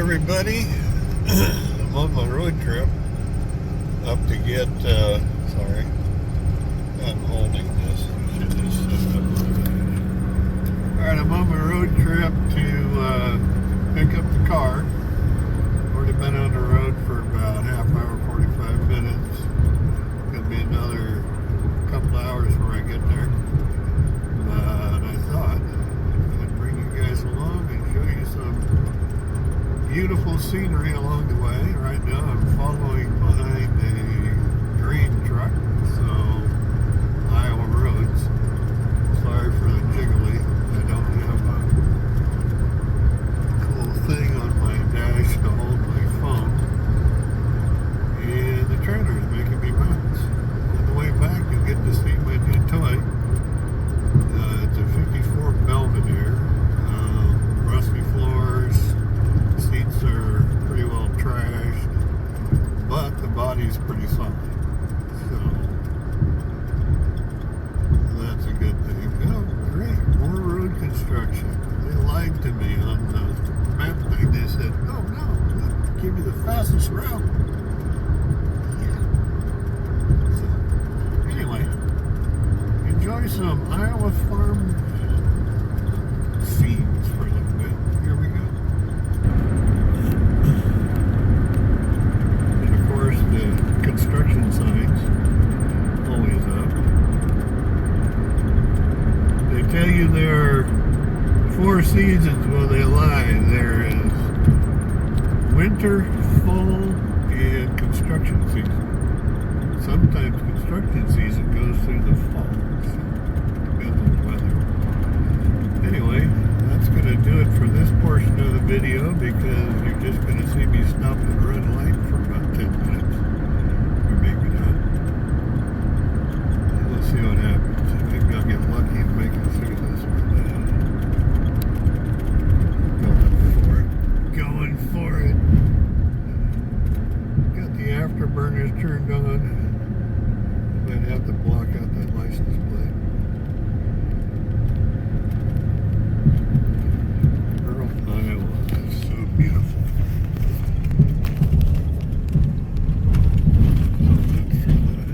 everybody. I'm on my road trip up to get, sorry, I'm holding this. Should just set up. Alright, I'm on my road trip to pick up the car. Already been on the road for about half hour, 45 minutes. Gonna be another couple hours before I get there. But I thought I'd bring you guys along and show you some beautiful scenery along the way. Right now I'm following behind a grain truck, so Iowa roads. Sorry for the jiggly. I don't have a cool thing on my dash to hold my phone. And the trailer is making me bounce. On the way back you'll get to see my new toy. It's a 54 Belvedere. Rusty floors. Seats are pretty well trashed, but the body's pretty solid. So that's a good thing. Oh, great. More road construction. They lied to me on the map thing. They said, oh no, we'll give you the fastest route. Yeah. So, anyway, enjoy some Iowa farm scenes for a little bit. Here we go. And of course, the construction signs always up. They tell you there are 4 seasons. Well, they lie. There is winter, fall, and construction season. Sometimes construction season goes through the fall. So depends on the weather. Anyway, that's going to do it for this portion of the video, because you're just going to see me stop at a red light for about 10 minutes, or maybe not. We'll see what happens. Maybe I'll get lucky and make it through this one. Going for it. Got the afterburners turned on. Might have to block out that license plate. Iowa, that's so beautiful. That's for the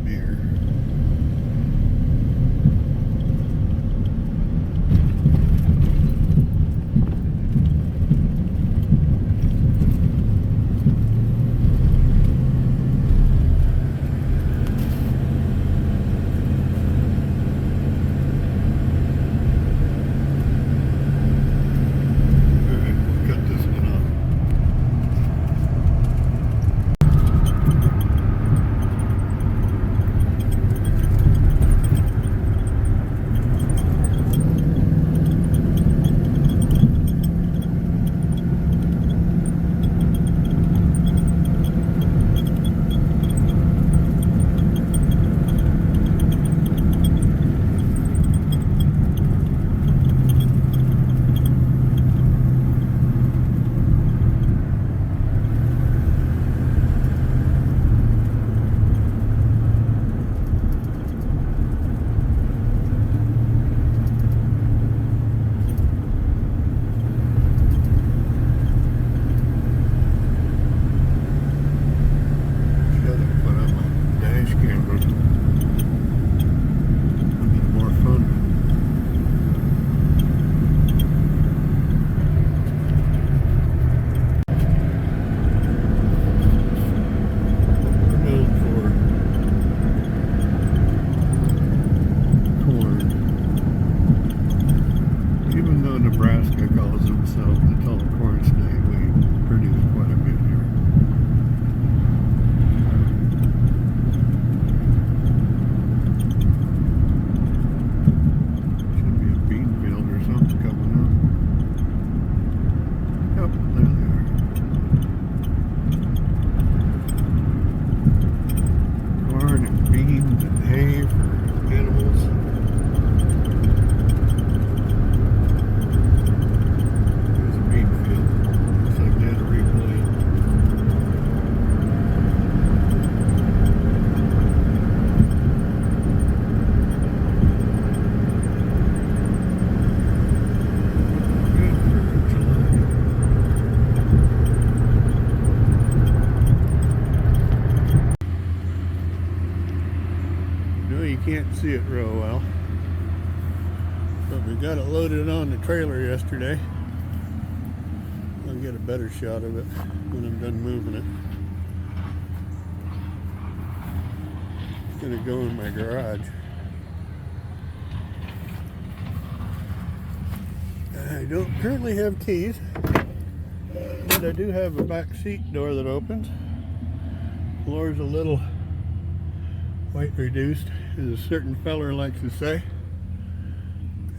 beer. Nebraska calls himself the tall corn state. We produce quite a bit here. Should be a bean field or something coming up. Yep, there they are. Corn and beans and hay for animals. see it real well. But we got it loaded on the trailer yesterday. I'll get a better shot of it when I'm done moving it. It's gonna go in my garage. I don't currently have keys, but I do have a back seat door that opens. Floor's a little weight reduced, as a certain feller likes to say.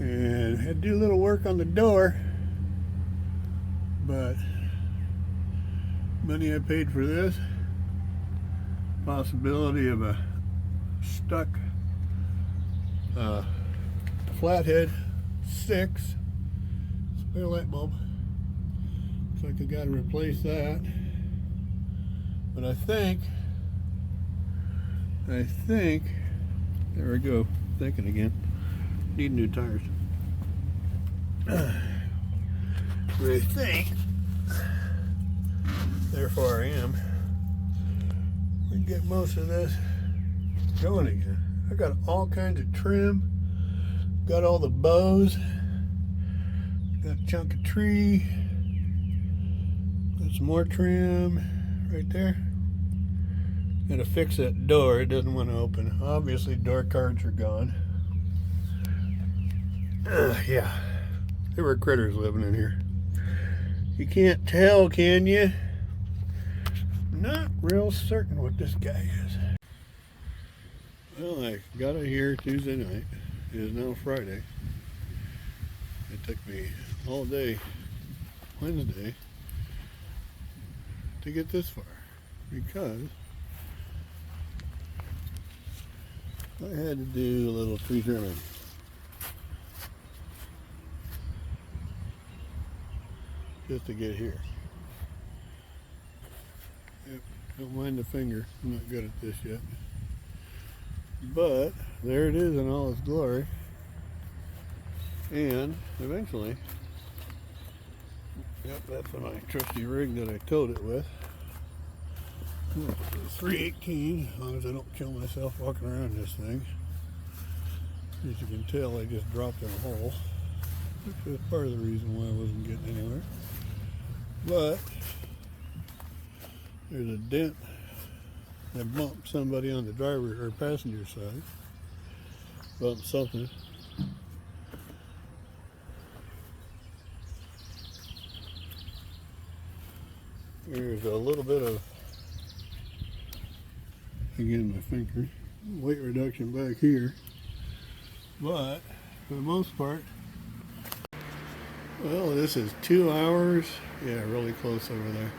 And I had to do a little work on the door, but money I paid for this, possibility of a stuck flathead 6 spare light bulb. Looks like I got to replace that. But I think, there we go, thinking again. Need new tires. But I think, therefore I am, we can get most of this going again. I got all kinds of trim, got all the bows, got a chunk of tree, got some more trim right there. Gotta fix that door, it doesn't want to open. Obviously door cards are gone. Yeah, there were critters living in here. You can't tell, can you? Not real certain what this guy is. Well, I got it here Tuesday night. It is now Friday. It took me all day Wednesday to get this far because I had to do a little tree trimming. Just to get here. Yep, don't mind the finger, I'm not good at this yet. But there it is in all its glory. And eventually, yep, that's my trusty rig that I towed it with. 318, as long as I don't kill myself walking around this thing. As you can tell, I just dropped in a hole, which is part of the reason why I wasn't getting anywhere. But there's a dent. I bumped somebody on the driver or passenger side. Bumped something. There's a little bit of, again my finger, weight reduction back here. But for the most part, well, this is 2 hours. Yeah, really close over there.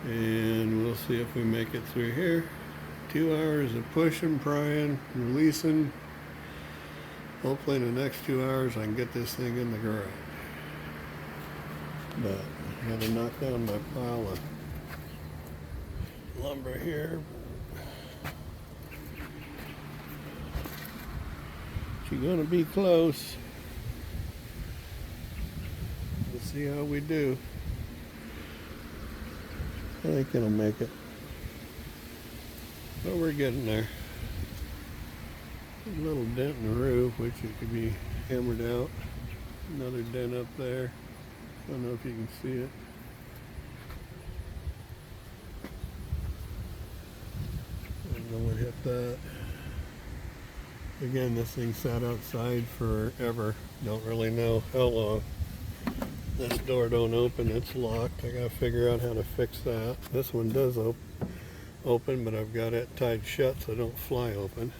And we'll see if we make it through here. 2 hours of pushing, prying, releasing. Hopefully in the next 2 hours I can get this thing in the garage. But I gotta knock down my pile of lumber here. She's gonna be close. Let's see how we do. I think it'll make it. But we're getting there. A little dent in the roof, which it could be hammered out. Another dent up there. I don't know if you can see it. I don't know what hit that. Again, this thing sat outside forever. Don't really know how long. This door don't open, it's locked. I gotta figure out how to fix that. This one does open, but I've got it tied shut so it don't fly open.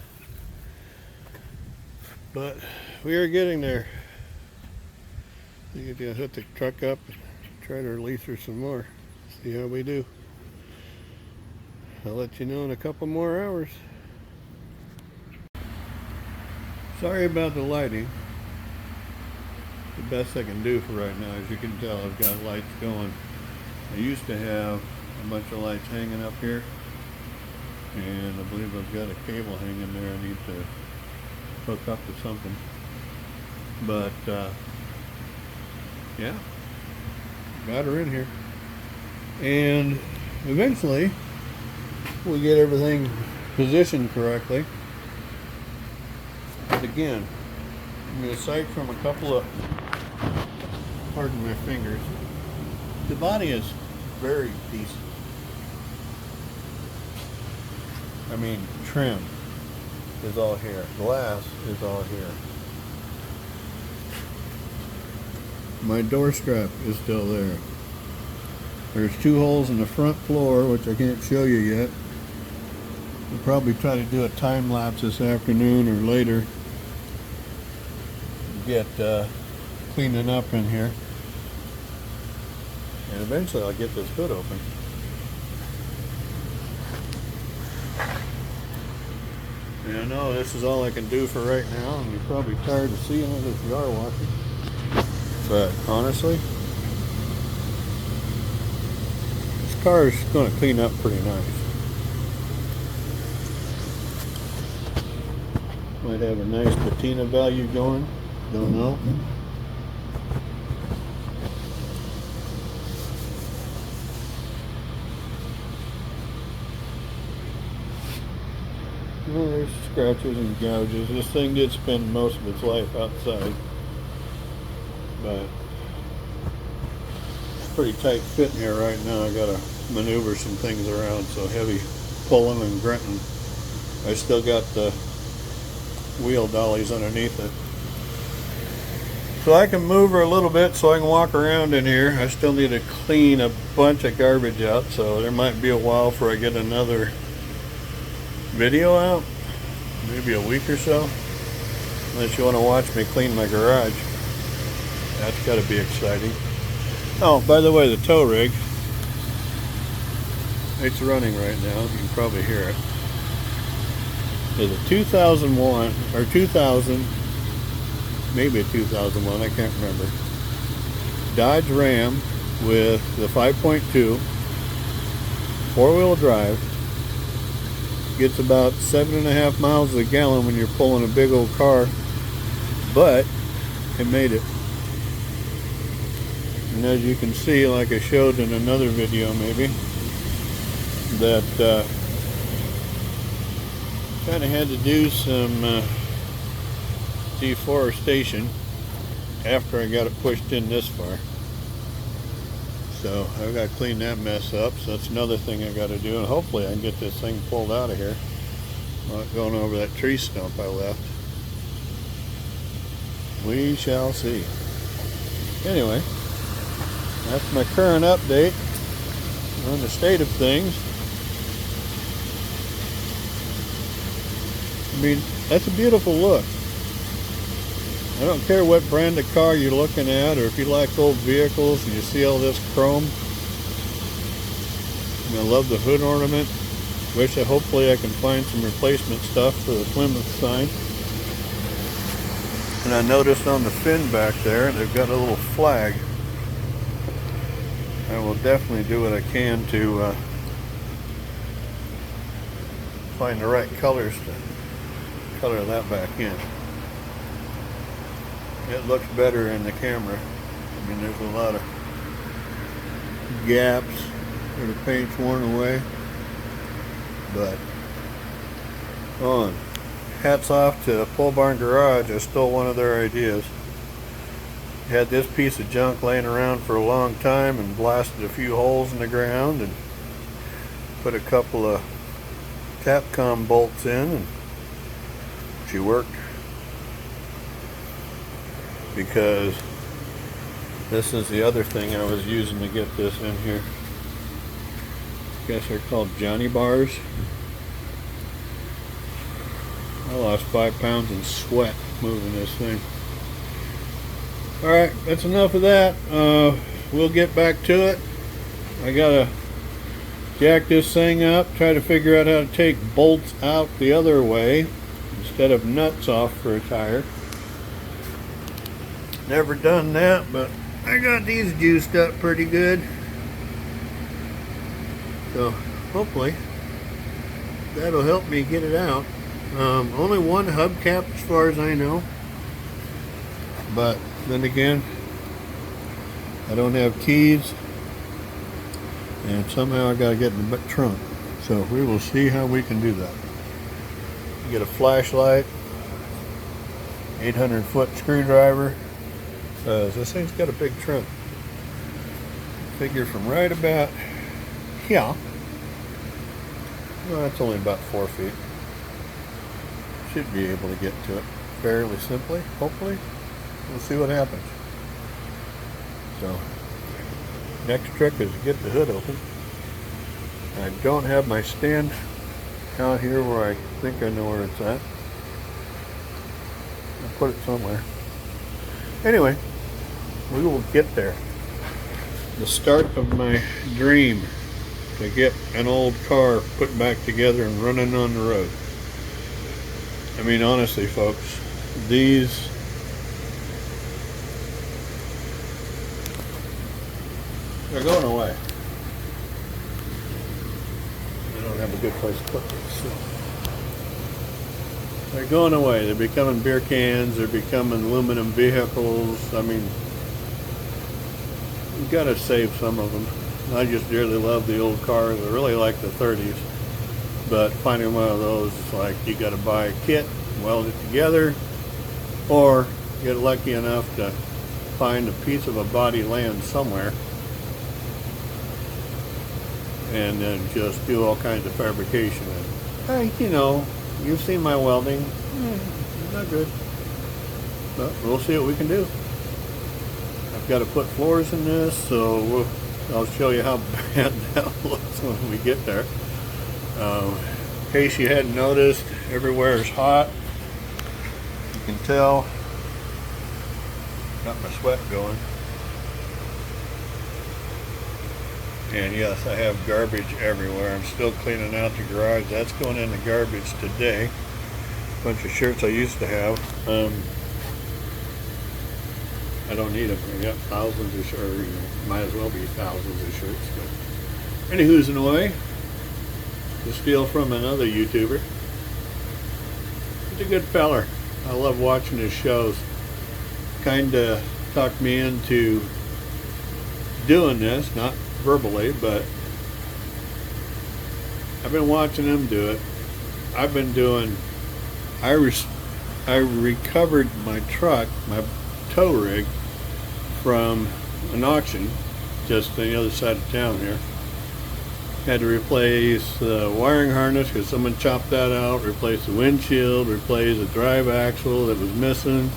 But we are getting there. You can hook the truck up and try to release her some more. See how we do. I'll let you know in a couple more hours. Sorry about the lighting. The best I can do for right now. As you can tell, I've got lights going. I used to have a bunch of lights hanging up here, and I believe I've got a cable hanging there I need to hook up to something. But yeah, got her in here, and eventually we'll get everything positioned correctly. again, I mean, aside from a couple of, pardon my fingers, the body is very decent. I mean, trim is all here. Glass is all here. My door strap is still there. There's 2 holes in the front floor, which I can't show you yet. We'll probably try to do a time lapse this afternoon or later. Get cleaning up in here. And eventually I'll get this hood open. And I know this is all I can do for right now, and you're probably tired of seeing it if you are watching. But honestly, this car is going to clean up pretty nice. Might have a nice patina value going, don't know. Well, there's scratches and gouges. This thing did spend most of its life outside, but it's pretty tight fit in here right now. I gotta maneuver some things around, so heavy pulling and grunting. I still got the wheel dollies underneath it, so I can move her a little bit so I can walk around in here. I still need to clean a bunch of garbage out, so there might be a while before I get another video out, maybe a week or so, unless you want to watch me clean my garage. That's got to be exciting. Oh, by the way, the tow rig, it's running right now. You can probably hear it. It's a 2001 or 2000, maybe a 2001, I can't remember, Dodge Ram with the 5.2 4-wheel drive. Gets about 7.5 miles a gallon when you're pulling a big old car, but it made it. And as you can see, like I showed in another video maybe, that kind of had to do some deforestation after I got it pushed in this far. So I've got to clean that mess up, so that's another thing I got to do, and hopefully I can get this thing pulled out of here without going over that tree stump I left. We shall see. Anyway, that's my current update on the state of things. I mean, that's a beautiful look. I don't care what brand of car you're looking at, or if you like old vehicles and you see all this chrome. I love the hood ornament. Hopefully I can find some replacement stuff for the Plymouth sign. And I noticed on the fin back there, they've got a little flag. I will definitely do what I can to find the right colors to color that back in. It looks better in the camera. I mean, there's a lot of gaps where the paint's worn away. But, hats off to Pole Barn Garage. I stole one of their ideas. Had this piece of junk laying around for a long time and blasted a few holes in the ground and put a couple of Capcom bolts in, and she worked. Because this is the other thing I was using to get this in here. I guess they're called Johnny bars. I lost 5 pounds in sweat moving this thing. Alright, that's enough of that. We'll get back to it. I gotta jack this thing up, try to figure out how to take bolts out the other way instead of nuts off for a tire. Never done that, but I got these juiced up pretty good. So hopefully that'll help me get it out. Only one hubcap as far as I know. But then again, I don't have keys. And somehow I gotta get in the trunk. So we will see how we can do that. Get a flashlight. 800-foot screwdriver. This thing's got a big trunk. Figure from right about here. Well, that's only about 4 feet. Should be able to get to it fairly simply, hopefully. We'll see what happens. So, next trick is to get the hood open. I don't have my stand out here where I think I know where it's at. I'll put it somewhere. Anyway, we will get there. The start of my dream to get an old car put back together and running on the road. I mean, honestly, folks, these they're going away. I don't have a good place to put this. So. They're going away. They're becoming beer cans. They're becoming aluminum vehicles. I mean, you've got to save some of them. I just dearly love the old cars. I really like the 30s. But finding one of those is like you got to buy a kit, weld it together, or get lucky enough to find a piece of a body laying somewhere and then just do all kinds of fabrication. And, hey, you know, you've seen my welding. Not good. But we'll see what we can do. I've got to put floors in this, so I'll show you how bad that looks when we get there. In case you hadn't noticed, everywhere is hot. You can tell. Got my sweat going. And yes, I have garbage everywhere. I'm still cleaning out the garage. That's going in the garbage today. A bunch of shirts I used to have. I don't need them. I got thousands of shirts. Might as well be thousands of shirts. But anywho's in the way. To steal from another YouTuber. He's a good feller. I love watching his shows. Kinda talked me into doing this, not verbally, but I've been watching him do it. I've been doing, I recovered my truck, my tow rig, from an auction just on the other side of town here. Had to replace the wiring harness because someone chopped that out, replace the windshield, replace the drive axle that was missing,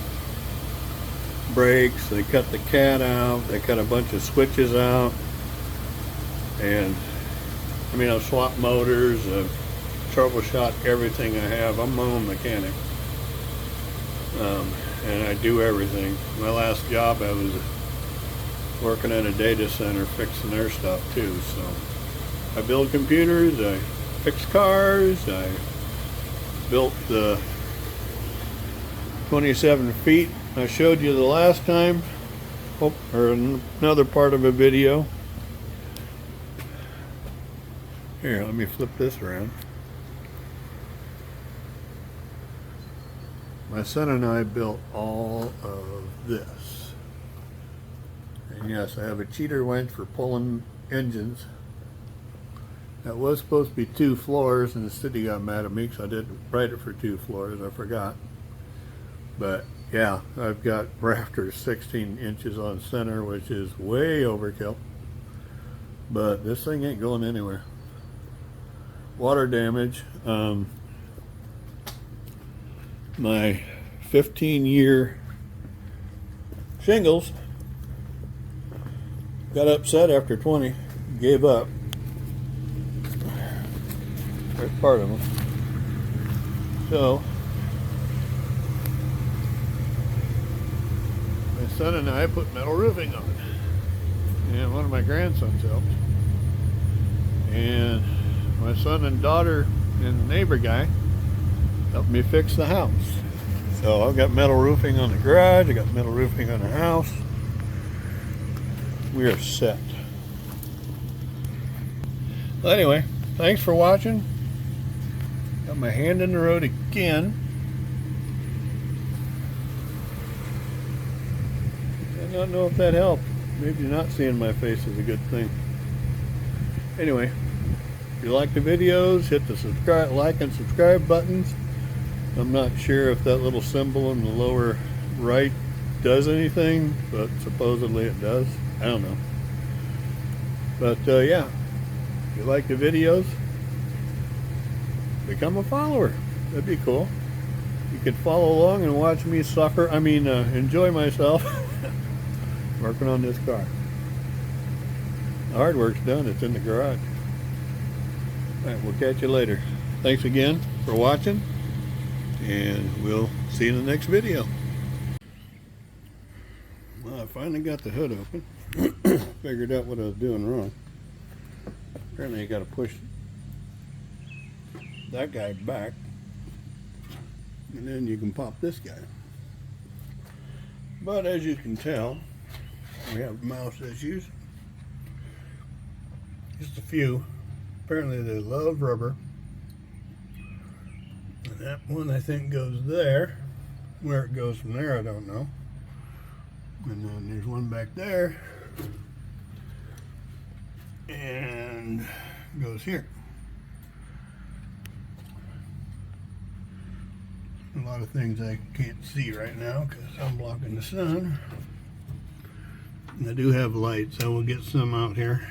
brakes, they cut the cat out, they cut a bunch of switches out, and I mean, I've swapped motors, I've troubleshot everything I have. I'm my own mechanic, and I do everything. My last job I was working at a data center fixing their stuff too, so I build computers, I fix cars, I built the 27 feet I showed you the last time, or another part of a video. Here, let me flip this around. My son and I built all of this. And yes, I have a cheater winch for pulling engines. That was supposed to be 2 floors, and the city got mad at me because I didn't write it for 2 floors. I forgot. But yeah, I've got rafters 16 inches on center, which is way overkill. But this thing ain't going anywhere. Water damage. My 15-year shingles got upset after 20, gave up. There's part of them. So my son and I put metal roofing on it, and one of my grandsons helped, and my son and daughter and the neighbor guy helped me fix the house. So I've got metal roofing on the garage, I got metal roofing on the house. We are set. Well, anyway, thanks for watching. Got my hand in the road again. I don't know if that helped. Maybe not seeing my face is a good thing. Anyway, if you like the videos, hit the subscribe, like and subscribe buttons. I'm not sure if that little symbol in the lower right does anything, but supposedly it does. I don't know. But yeah, if you like the videos, become a follower. That'd be cool. You could follow along and watch me suffer, enjoy myself working on this car. The hard work's done, it's in the garage. Alright, we'll catch you later. Thanks again for watching, and we'll see you in the next video. Well, I finally got the hood open. Figured out what I was doing wrong. Apparently you gotta push that guy back, and then you can pop this guy. But as you can tell, we have mouse issues. Just a few. Apparently they love rubber. And that one I think goes there. Where it goes from there I don't know. And then there's one back there. And goes here. A lot of things I can't see right now because I'm blocking the sun. And I do have lights. I will get some out here.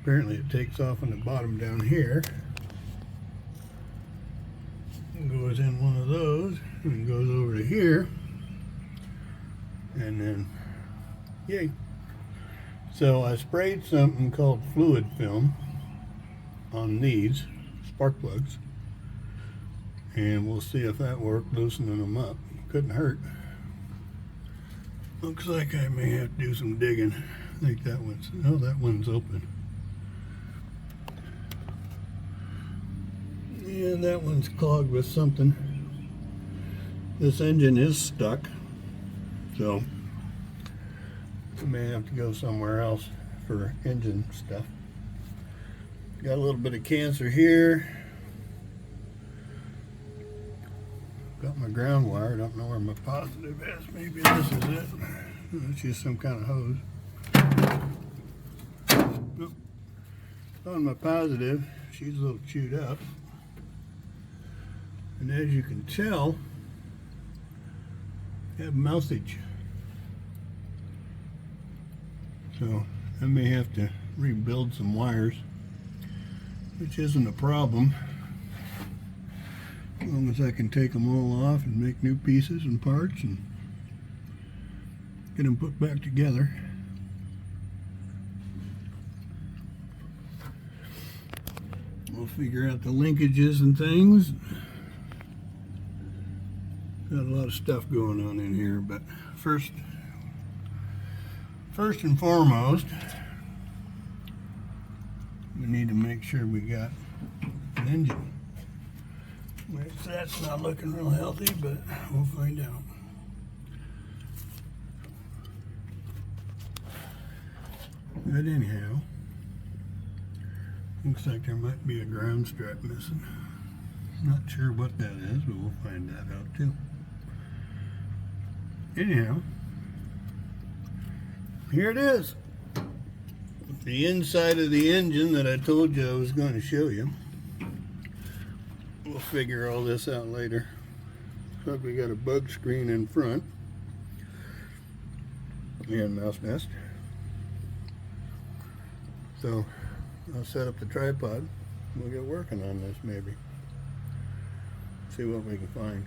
Apparently it takes off on the bottom down here and goes in one of those and goes over to here, and then yay. So I sprayed something called fluid film on these spark plugs, and we'll see if that worked, loosening them up. Couldn't hurt. Looks like I may have to do some digging. I think that one's open. And that one's clogged with something. This engine is stuck, so I may have to go somewhere else for engine stuff. Got a little bit of cancer here. Got my ground wire. I don't know where my positive is. Maybe this is it. It's just some kind of hose. Nope. On my positive, she's a little chewed up. And as you can tell, I have mouthage. So I may have to rebuild some wires, which isn't a problem, as long as I can take them all off and make new pieces and parts and get them put back together. We'll figure out the linkages and things. Got a lot of stuff going on in here, but first and foremost, we need to make sure we got an engine. Which that's not looking real healthy, but we'll find out. But anyhow, looks like there might be a ground strap missing. Not sure what that is, but we'll find that out too. Anyhow, here it is. The inside of the engine that I told you I was going to show you. We'll figure all this out later. Looks like we got a bug screen in front and mouse nest. So I'll set up the tripod. We'll get working on this maybe. See what we can find.